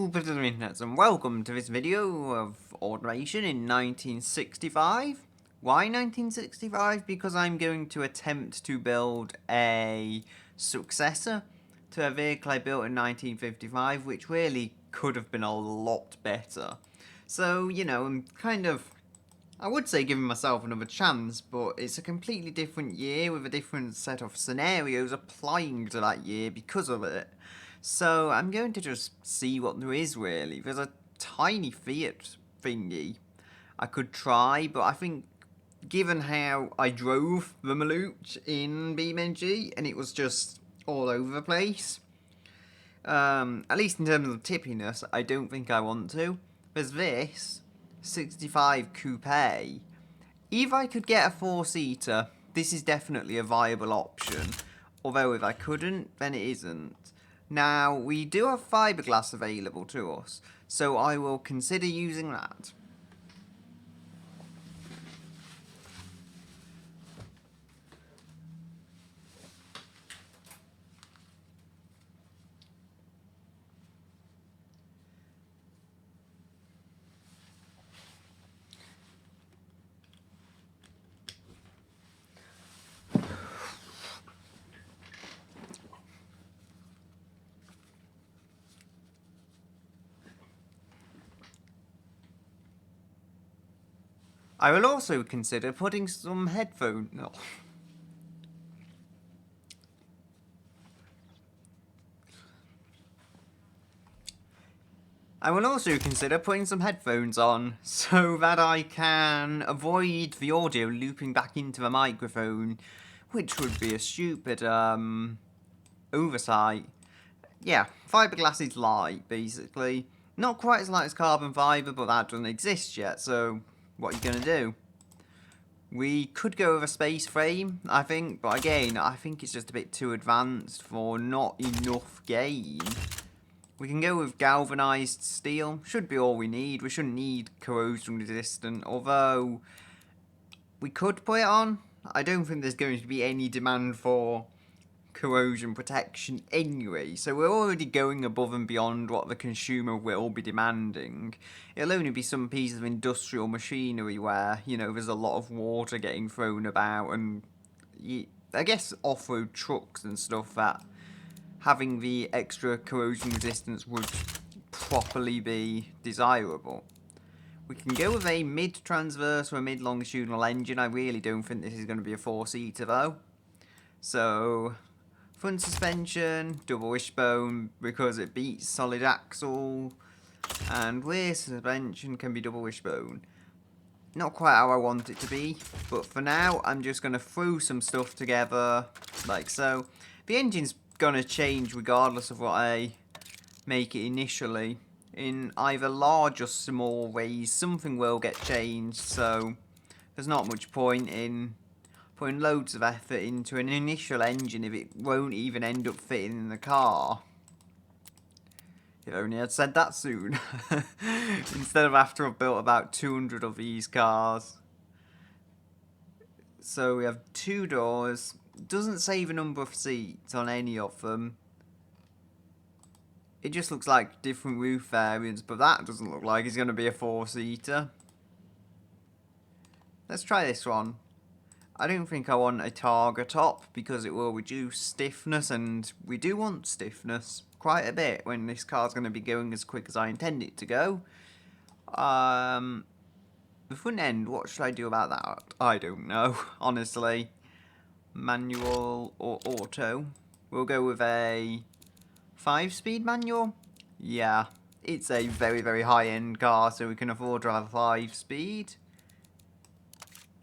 Super Internets, and welcome to this video of automation in 1965. Why 1965? Because I'm going to attempt to build a successor to a vehicle I built in 1955, which really could have been a lot better. So, I'm I would say giving myself another chance, but it's a completely different year with a different set of scenarios applying to that year because of it. So I'm going to just see what there is really. There's a tiny Fiat thingy I could try, but I think given how I drove the Maluch in BeamNG and it was just all over the place, at least in terms of tippiness, I don't think I want to. There's this 65 coupe. If I could get a four-seater, this is definitely a viable option. Although if I couldn't, then it isn't. Now, we do have fiberglass available to us, so I will consider using that. I will also consider putting some headphones... No. I will also consider putting some headphones on so that I can avoid the audio looping back into the microphone, which would be a stupid oversight. Yeah, fiberglass is light, basically. Not quite as light as carbon fiber, but that doesn't exist yet, so what are you going to do? We could go with a space frame, I think, but again, I think it's just a bit too advanced for not enough gain. We can go with galvanized steel, should be all we need. We shouldn't need corrosion resistant, although we could put it on. I don't think there's going to be any demand for corrosion protection anyway, so we're already going above and beyond what the consumer will be demanding. It'll only be some piece of industrial machinery where, there's a lot of water getting thrown about, and I guess off-road trucks and stuff that having the extra corrosion resistance would properly be desirable. We can go with a mid-transverse or a mid-longitudinal engine. I really don't think this is going to be a four-seater though. So, front suspension, double wishbone because it beats solid axle, and rear suspension can be double wishbone. Not quite how I want it to be, but for now I'm just going to throw some stuff together like so. The engine's going to change regardless of what I make it initially. In either large or small ways, something will get changed, so there's not much point in putting loads of effort into an initial engine if it won't even end up fitting in the car. If only I'd said that soon. Instead of after I've built about 200 of these cars. So we have two doors. Doesn't say the number of seats on any of them. It just looks like different roof variants, but that doesn't look like it's going to be a four-seater. Let's try this one. I don't think I want a Targa top because it will reduce stiffness, and we do want stiffness quite a bit when this car's going to be going as quick as I intend it to go. The front end, what should I do about that? I don't know, honestly. Manual or auto? We'll go with a 5-speed manual? Yeah, it's a very, very high-end car, so we can afford to have a 5-speed.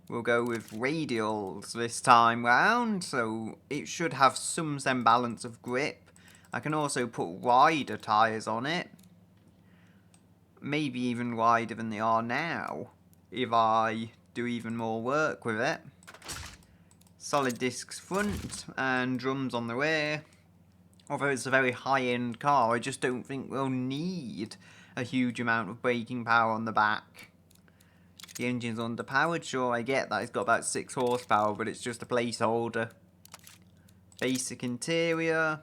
We'll go with radials this time round, so it should have some semblance of grip. I can also put wider tyres on it. Maybe even wider than they are now, if I do even more work with it. Solid discs front and drums on the rear. Although it's a very high-end car, I just don't think we'll need a huge amount of braking power on the back. The engine's underpowered, sure, I get that. It's got about 6 horsepower, but it's just a placeholder. Basic interior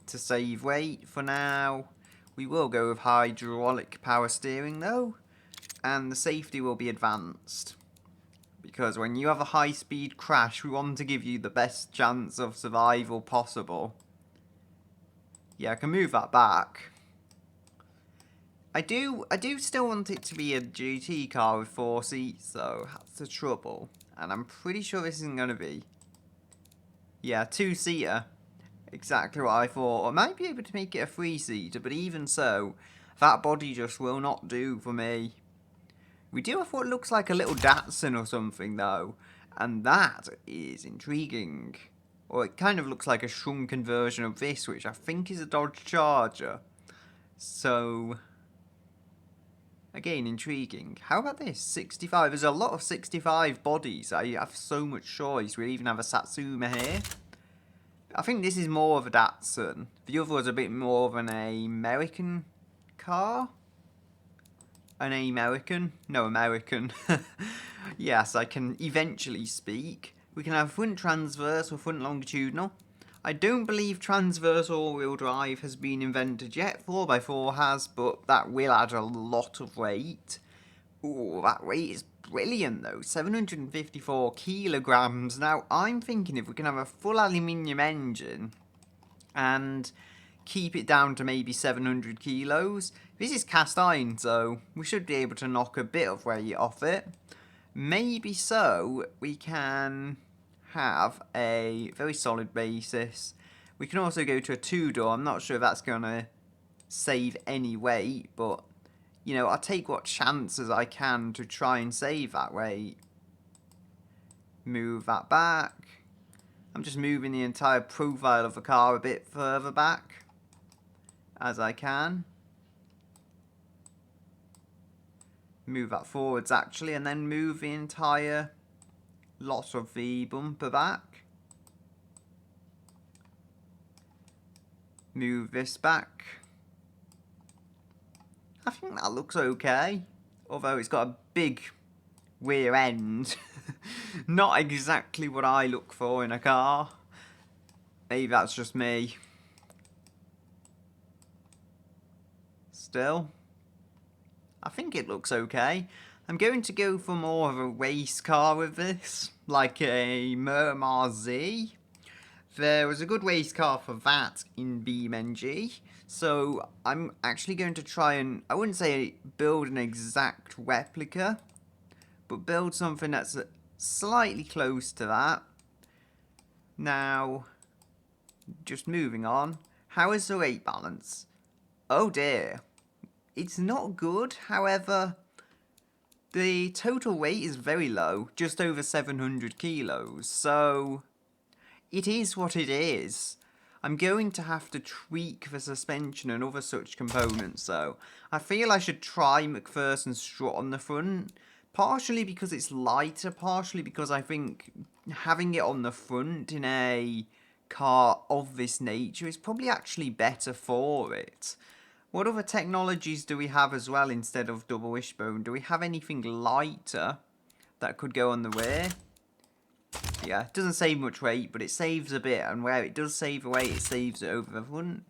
to save weight for now. We will go with hydraulic power steering though, and the safety will be advanced. Because when you have a high-speed crash, we want to give you the best chance of survival possible. Yeah, I can move that back. I do still want it to be a GT car with 4 seats though. That's the trouble. And I'm pretty sure this isn't going to be. Yeah, 2-seater. Exactly what I thought. I might be able to make it a 3-seater, but even so, that body just will not do for me. We do have what looks like a little Datsun or something though, and that is intriguing. Or it kind of looks like a shrunken version of this, which I think is a Dodge Charger. So, again, intriguing. How about this? 65. There's a lot of 65 bodies. I have so much choice. We even have a Satsuma here. I think this is more of a Datsun. The other was a bit more of an American car. An American? No, American. Yes, I can eventually speak. We can have front transverse or front longitudinal. I don't believe transverse all-wheel drive has been invented yet. 4x4 has, but that will add a lot of weight. Ooh, that weight is brilliant though. 754 kilograms. Now, I'm thinking if we can have a full aluminium engine and keep it down to maybe 700 kilos. This is cast iron, so we should be able to knock a bit of weight off it. Maybe so we can have a very solid basis. We can also go to a 2-door. I'm not sure if that's going to save any weight, but, you know, I'll take what chances I can to try and save that weight. Move that back. I'm just moving the entire profile of the car a bit further back as I can. Move that forwards actually, and then move the entire lot of the bumper back. Move this back. I think that looks okay, although it's got a big rear end. Not exactly what I look for in a car. Maybe that's just me. Still, I think it looks okay. I'm going to go for more of a race car with this, like a Murmur Z. There was a good race car for that in BeamNG, so I'm actually going to try and, I wouldn't say build an exact replica, but build something that's slightly close to that. Now, just moving on, how is the weight balance? Oh dear. It's not good, however, the total weight is very low, just over 700 kilos, so it is what it is. I'm going to have to tweak the suspension and other such components though. I feel I should try McPherson's strut on the front, partially because it's lighter, partially because I think having it on the front in a car of this nature is probably actually better for it. What other technologies do we have as well instead of double wishbone? Do we have anything lighter that could go on the rear? Yeah, it doesn't save much weight, but it saves a bit, and where it does save weight, it saves it over the front.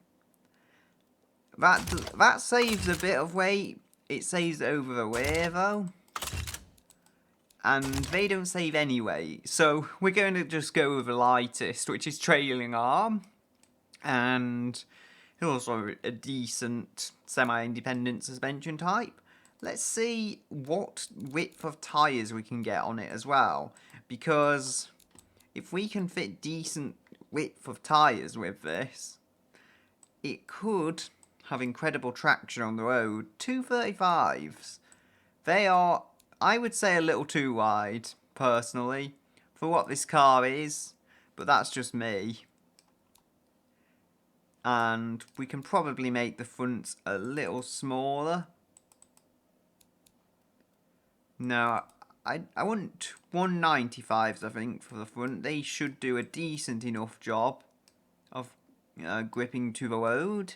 That saves a bit of weight. It saves it over the rear, though. And they don't save any weight. So we're going to just go with the lightest, which is trailing arm. And also a decent semi-independent suspension type. Let's see what width of tyres we can get on it as well. Because if we can fit decent width of tyres with this, it could have incredible traction on the road. 235s. They are, I would say, a little too wide, personally, for what this car is. But that's just me. And we can probably make the fronts a little smaller. No, I want 195s, I think, for the front. They should do a decent enough job of gripping to the road.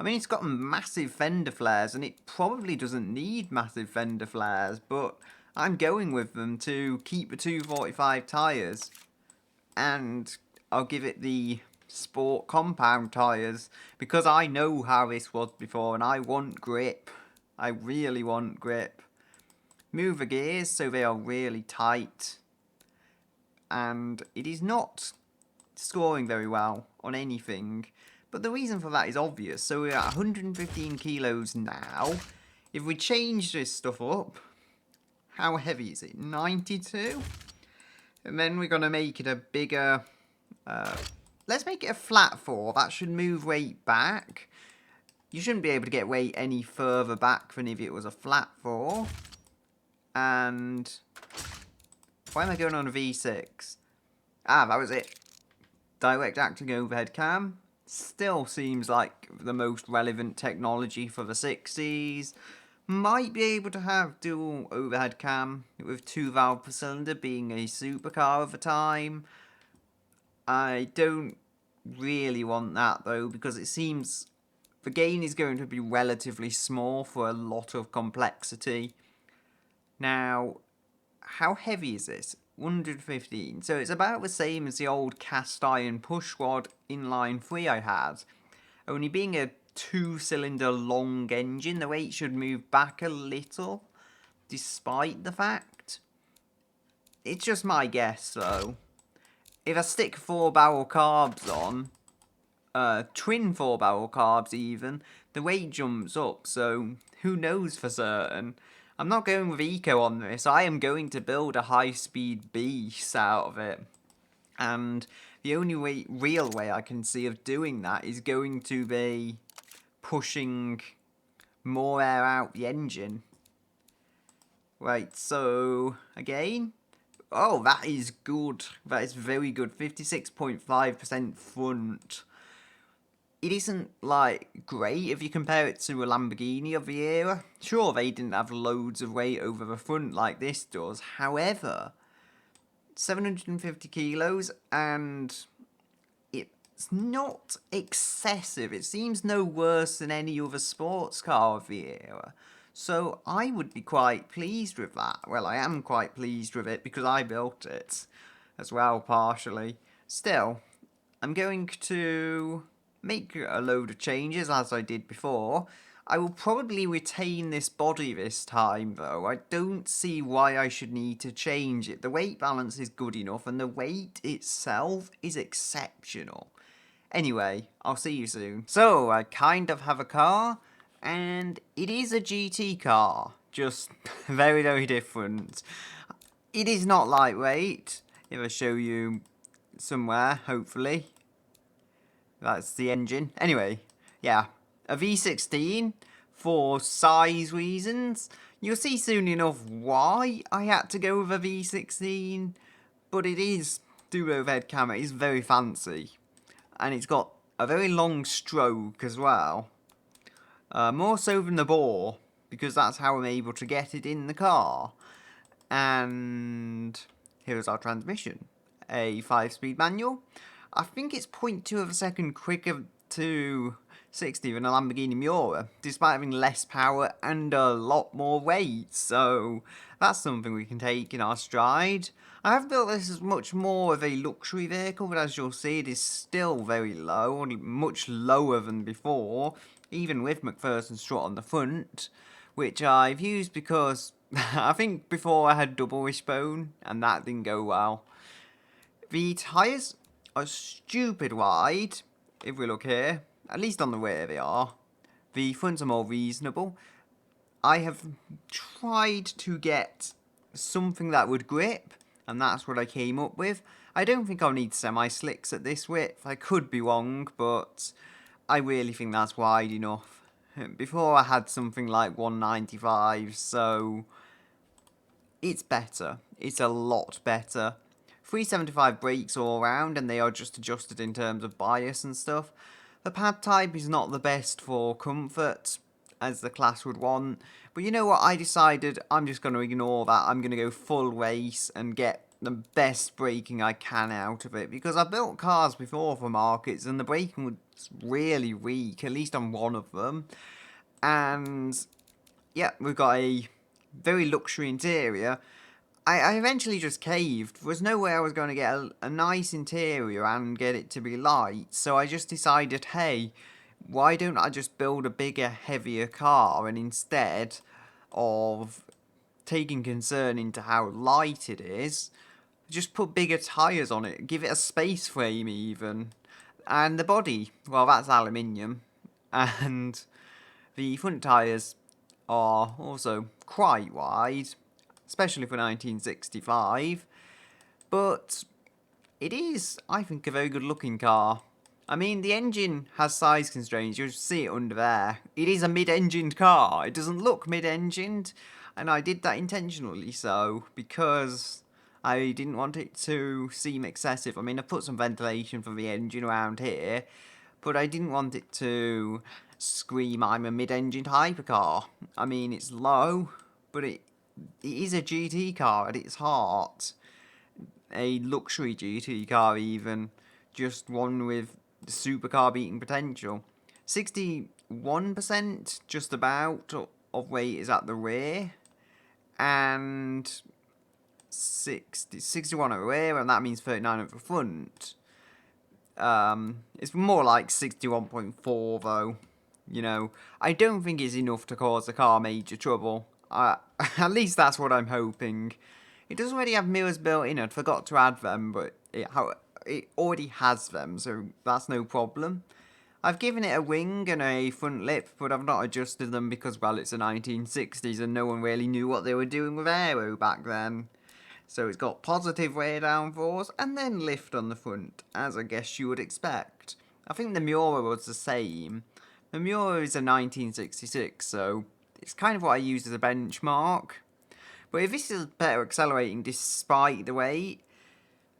I mean, it's got massive fender flares, and it probably doesn't need massive fender flares, but I'm going with them to keep the 245 tyres. And I'll give it the sport compound tyres, because I know how this was before and I want grip. I really want grip. Move the gears so they are really tight, and it is not scoring very well on anything, but the reason for that is obvious. So we're at 115 kilos now. If we change this stuff up, how heavy is it? 92? And then we're going to make it a bigger... let's make it a flat 4. That should move weight back. You shouldn't be able to get weight any further back than if it was a flat 4. And... why am I going on a V6? Ah, that was it. Direct acting overhead cam. Still seems like the most relevant technology for the 60s. Might be able to have dual overhead cam with 2 valve per cylinder, being a supercar of the time. I don't really want that though, because it seems the gain is going to be relatively small for a lot of complexity. Now, how heavy is this? 115. So it's about the same as the old cast iron push rod inline 3 I had. Only being a 2-cylinder long engine, the weight should move back a little, despite the fact. It's just my guess though. If I stick 4-barrel carbs on, twin 4-barrel carbs even, the weight jumps up, so who knows for certain. I'm not going with eco on this. I am going to build a high-speed beast out of it. And the only real way I can see of doing that is going to be pushing more air out the engine. Right, so again. Oh, that is good. That is very good. 56.5% front. It isn't, like, great if you compare it to a Lamborghini of the era. Sure, they didn't have loads of weight over the front like this does. However, 750 kilos, and it's not excessive. It seems no worse than any other sports car of the era. So I would be quite pleased with that. Well, I am quite pleased with it because I built it as well, partially. Still, I'm going to make a load of changes as I did before. I will probably retain this body this time though. I don't see why I should need to change it. The weight balance is good enough and the weight itself is exceptional. Anyway, I'll see you soon. So, I kind of have a car, and it is a GT car. Just very, very different. It is not lightweight. If I show you somewhere, hopefully. That's the engine. Anyway, yeah. A V16 for size reasons. You'll see soon enough why I had to go with a V16. But it is dual overhead camera. It is very fancy. And it's got a very long stroke as well. More so than the bore, because that's how I'm able to get it in the car. And here's our transmission. A 5-speed manual. I think it's 0.2 of a second quicker to 60 than a Lamborghini Miura, despite having less power and a lot more weight. So that's something we can take in our stride. I have built this as much more of a luxury vehicle, but as you'll see, it is still very low, much lower than before, even with McPherson strut on the front, which I've used because I think before I had double wishbone, and that didn't go well. The tyres are stupid wide, if we look here, at least on the rear they are. The fronts are more reasonable. I have tried to get something that would grip, and that's what I came up with. I don't think I'll need semi-slicks at this width. I could be wrong, but I really think that's wide enough. Before I had something like 195, so it's better. It's a lot better. 375 brakes all around, and they are just adjusted in terms of bias and stuff. The pad type is not the best for comfort, as the class would want. But you know what, I decided I'm just going to ignore that. I'm going to go full race and get the best braking I can out of it. Because I've built cars before for markets and the braking was really weak, at least on one of them. And yeah, we've got a very luxury interior. I eventually just caved. There was no way I was going to get a nice interior and get it to be light, so I just decided, hey, why don't I just build a bigger, heavier car, and instead of taking concern into how light it is, just put bigger tyres on it, give it a space frame even. And the body, well, that's aluminium, and the front tyres are also quite wide, especially for 1965, but it is, I think, a very good looking car. I mean, the engine has size constraints, you'll see it under there. It is a mid-engined car, it doesn't look mid-engined, and I did that intentionally so, because I didn't want it to seem excessive. I mean, I put some ventilation for the engine around here, but I didn't want it to scream I'm a mid-engined hypercar. I mean, it's low, but it is a GT car at its heart. A luxury GT car even. Just one with supercar beating potential. 61% just about of weight is at the rear. And 61 at the rear, and that means 39 at the front. It's more like 61.4 though. You know, I don't think it's enough to cause the car major trouble. At least that's what I'm hoping. It does already have mirrors built in. I forgot to add them, but it already has them, so that's no problem. I've given it a wing and a front lip, but I've not adjusted them because, well, it's the 1960s and no one really knew what they were doing with aero back then. So it's got positive rear downforce and then lift on the front, as I guess you would expect. I think the Miura was the same. The Miura is a 1966, so it's kind of what I use as a benchmark. But if this is better accelerating despite the weight,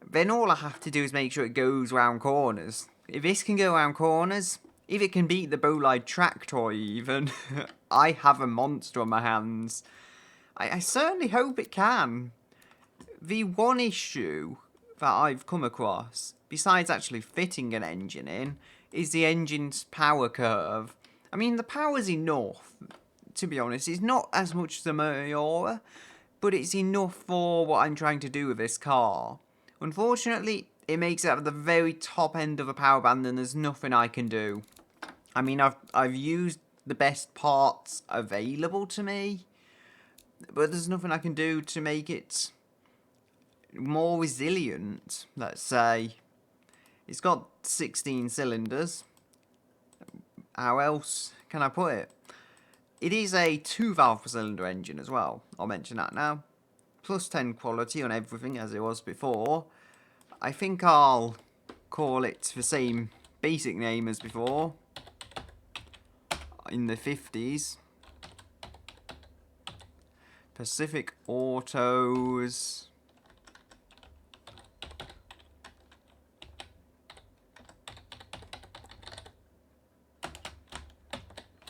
then all I have to do is make sure it goes round corners. If this can go around corners, if it can beat the Bolide track toy even, I have a monster on my hands. I certainly hope it can. The one issue that I've come across, besides actually fitting an engine in, is the engine's power curve. I mean, the power's enough, to be honest. It's not as much as the Miura, but it's enough for what I'm trying to do with this car. Unfortunately, it makes it at the very top end of the power band and there's nothing I can do. I mean, I've used the best parts available to me, but there's nothing I can do to make it more resilient, let's say. It's got 16 cylinders. How else can I put it? It is a 2-valve per cylinder engine as well. I'll mention that now. Plus 10 quality on everything as it was before. I think I'll call it the same basic name as before. In the 50s. Pacific Autos.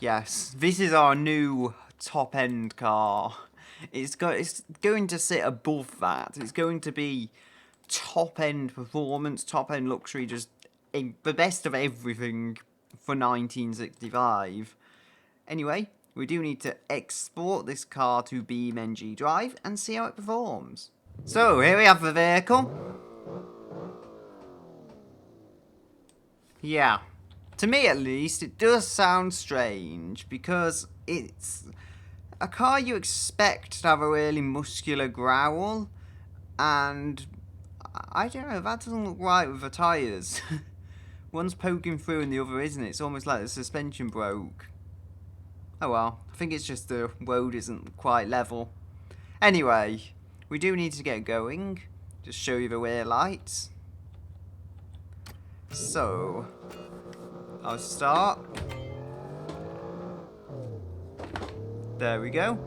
Yes, this is our new top-end car. It's going to sit above that. It's going to be top-end performance, top-end luxury, just the best of everything for 1965. Anyway, we do need to export this car to BeamNG Drive and see how it performs. So, here we have the vehicle. Yeah. To me, at least, it does sound strange, because it's a car you expect to have a really muscular growl, and I don't know, that doesn't look right with the tyres. One's poking through and the other isn't. It's almost like the suspension broke. Oh well, I think it's just the road isn't quite level. Anyway, we do need to get going. Just show you the rear lights. So, I'll start. There we go.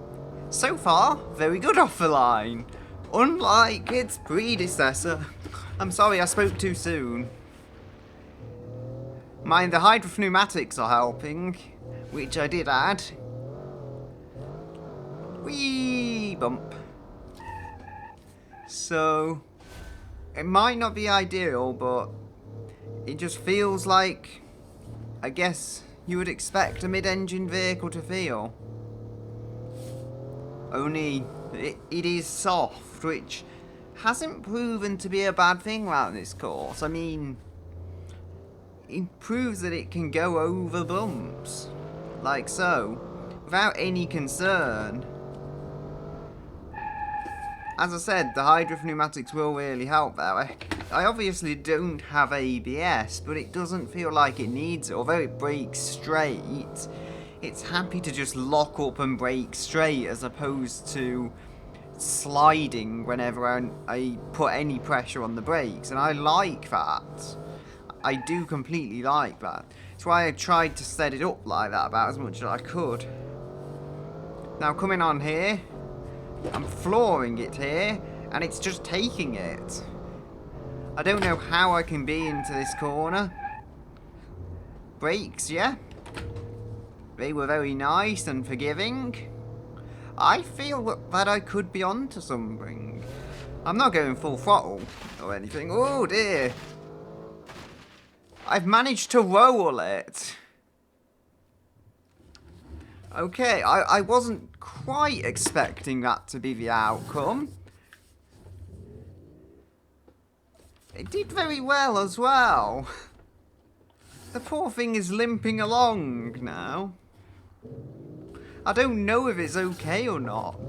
So far, very good off the line. Unlike its predecessor. I'm sorry I spoke too soon. Mind the hydro pneumatics are helping, which I did add. Whee bump. So, it might not be ideal, but it just feels like, I guess, you would expect a mid-engine vehicle to feel. Only it is soft, which hasn't proven to be a bad thing around this course. I mean, it proves that it can go over bumps, like so, without any concern. As I said, the hydro pneumatics will really help there. I obviously don't have ABS, but it doesn't feel like it needs it. Although it brakes straight, it's happy to just lock up and brake straight as opposed to sliding whenever I put any pressure on the brakes. And I like that. I do completely like that. That's why I tried to set it up like that about as much as I could. Now coming on here, I'm flooring it here, and it's just taking it. I don't know how I can be into this corner. Brakes, yeah. They were very nice and forgiving. I feel that I could be onto something. I'm not going full throttle or anything. Oh dear. I've managed to roll it. Okay, I wasn't quite expecting that to be the outcome. It did very well as well. The poor thing is limping along now. I don't know if it's okay or not.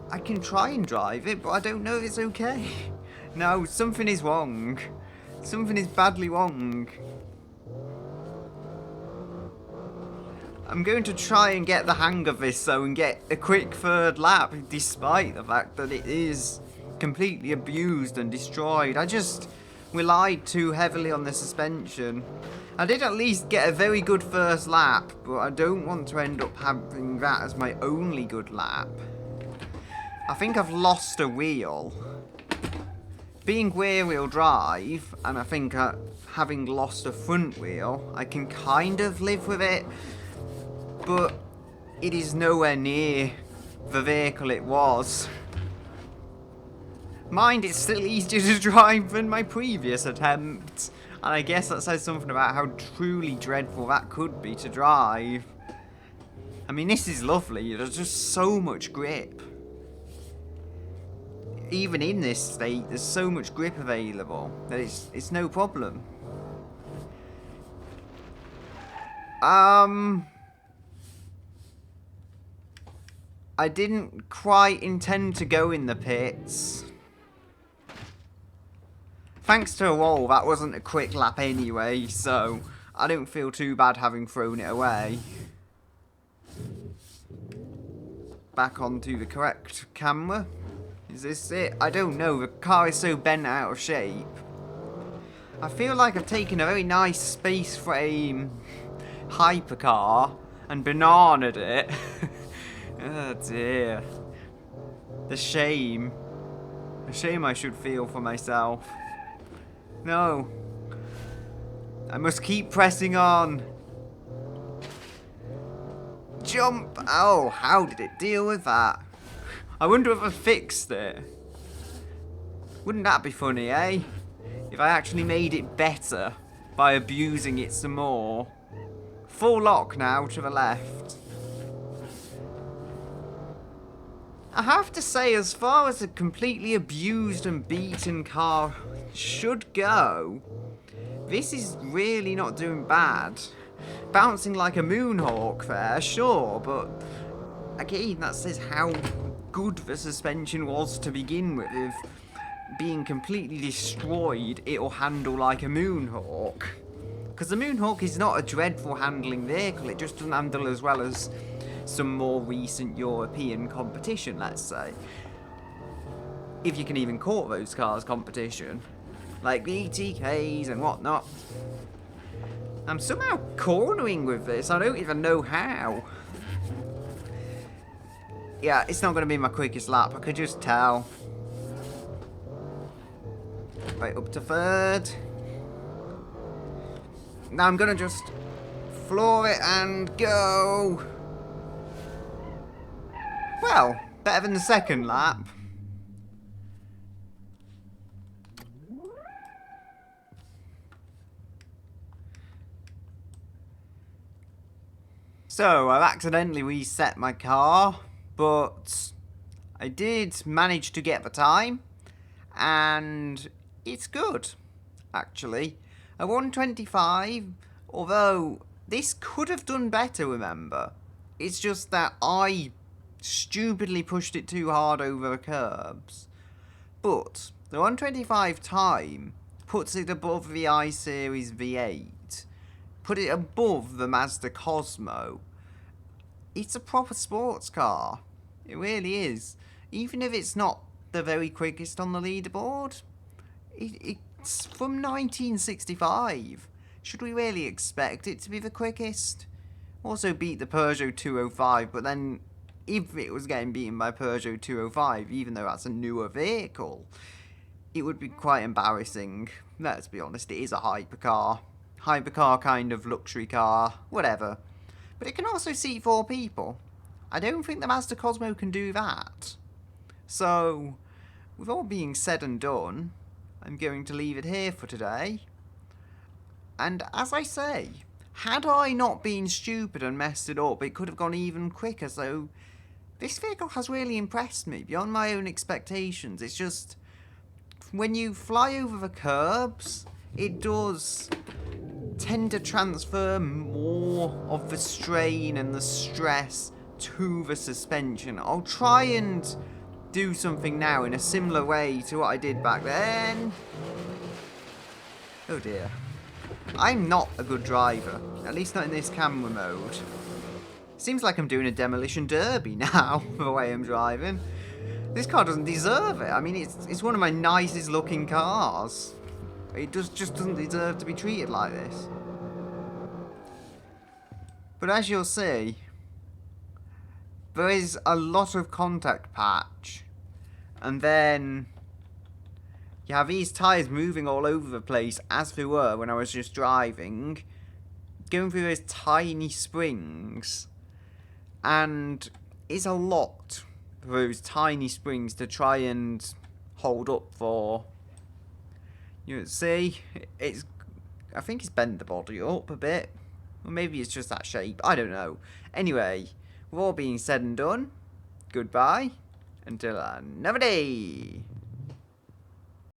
I can try and drive it, but I don't know if it's okay. No, something is wrong. Something is badly wrong. I'm going to try and get the hang of this though and get a quick third lap, despite the fact that it is completely abused and destroyed. I just relied too heavily on the suspension. I did at least get a very good first lap, but I don't want to end up having that as my only good lap. I think I've lost a wheel. Being rear-wheel drive, and I think having lost a front wheel, I can kind of live with it, but it is nowhere near the vehicle it was. Mind, it's still easier to drive than my previous attempt, and I guess that says something about how truly dreadful that could be to drive. I mean, this is lovely, there's just so much grip. Even in this state, there's so much grip available that it's no problem. I didn't quite intend to go in the pits. Thanks to a wall, that wasn't a quick lap anyway, so I don't feel too bad having thrown it away. Back onto the correct camera. Is this it? I don't know, the car is so bent out of shape. I feel like I've taken a very nice space frame hypercar and bananaed it. Oh dear. The shame. The shame I should feel for myself. No. I must keep pressing on. Jump! Oh, how did it deal with that? I wonder if I fixed it. Wouldn't that be funny, eh? If I actually made it better by abusing it some more. Full lock now to the left. I have to say, as far as a completely abused and beaten car should go, this is really not doing bad. Bouncing like a moonhawk there, sure, but again, that says how good the suspension was to begin with. If being completely destroyed, it'll handle like a moonhawk. Because the moonhawk is not a dreadful handling vehicle, it just doesn't handle as well as some more recent European competition, let's say. If you can even call those cars competition. Like the ETKs and whatnot. I'm somehow cornering with this, I don't even know how. Yeah, it's not going to be my quickest lap, I could just tell. Right, up to third. Now I'm going to just floor it and go. Well, better than the second lap. So, I've accidentally reset my car, but I did manage to get the time, and it's good, actually. A 125, although this could have done better, remember. It's just that I stupidly pushed it too hard over the curbs. But the 125 time puts it above the I-Series V8, put it above the Mazda Cosmo. It's a proper sports car. It really is. Even if it's not the very quickest on the leaderboard, it's from 1965. Should we really expect it to be the quickest? Also beat the Peugeot 205, but then if it was getting beaten by Peugeot 205, even though that's a newer vehicle, it would be quite embarrassing. Let's be honest, it is a hypercar. Hypercar kind of luxury car, whatever. But it can also seat 4 people. I don't think the Mazda Cosmo can do that. So, with all being said and done, I'm going to leave it here for today. And as I say, had I not been stupid and messed it up, it could have gone even quicker. So, this vehicle has really impressed me beyond my own expectations. It's just, when you fly over the curbs, it does tend to transfer more of the strain and the stress to the suspension. I'll try and do something now in a similar way to what I did back then. Oh dear. I'm not a good driver, at least not in this camera mode. Seems like I'm doing a demolition derby now, the way I'm driving. This car doesn't deserve it. I mean, it's one of my nicest looking cars. It just doesn't deserve to be treated like this. But as you'll see, there is a lot of contact patch. And then you have these tyres moving all over the place, as they were when I was just driving, going through those tiny springs. And it's a lot for those tiny springs to try and hold up for. You see, I think it's bent the body up a bit. Or maybe it's just that shape, I don't know. Anyway, with all being said and done, goodbye, until another day.